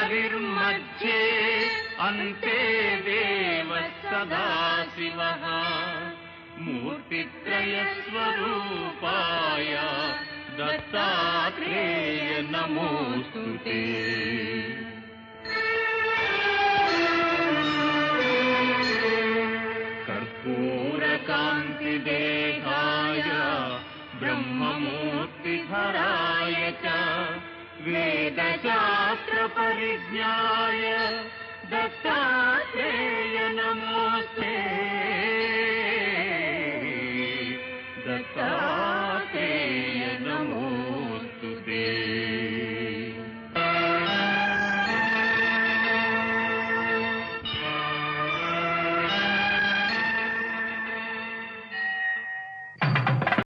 हरिर्मध्ये अन्ते देवः सदाशिवः मूर्तित्रयस्वरूपाय दत्तात्रेय नमोस्तुते। कर्पूरकान्तिदेहाय ब्रह्ममूर्तिधराय च वेदशास्त्रपरिज्ञाय दत्तात्रेय नमोस्ते।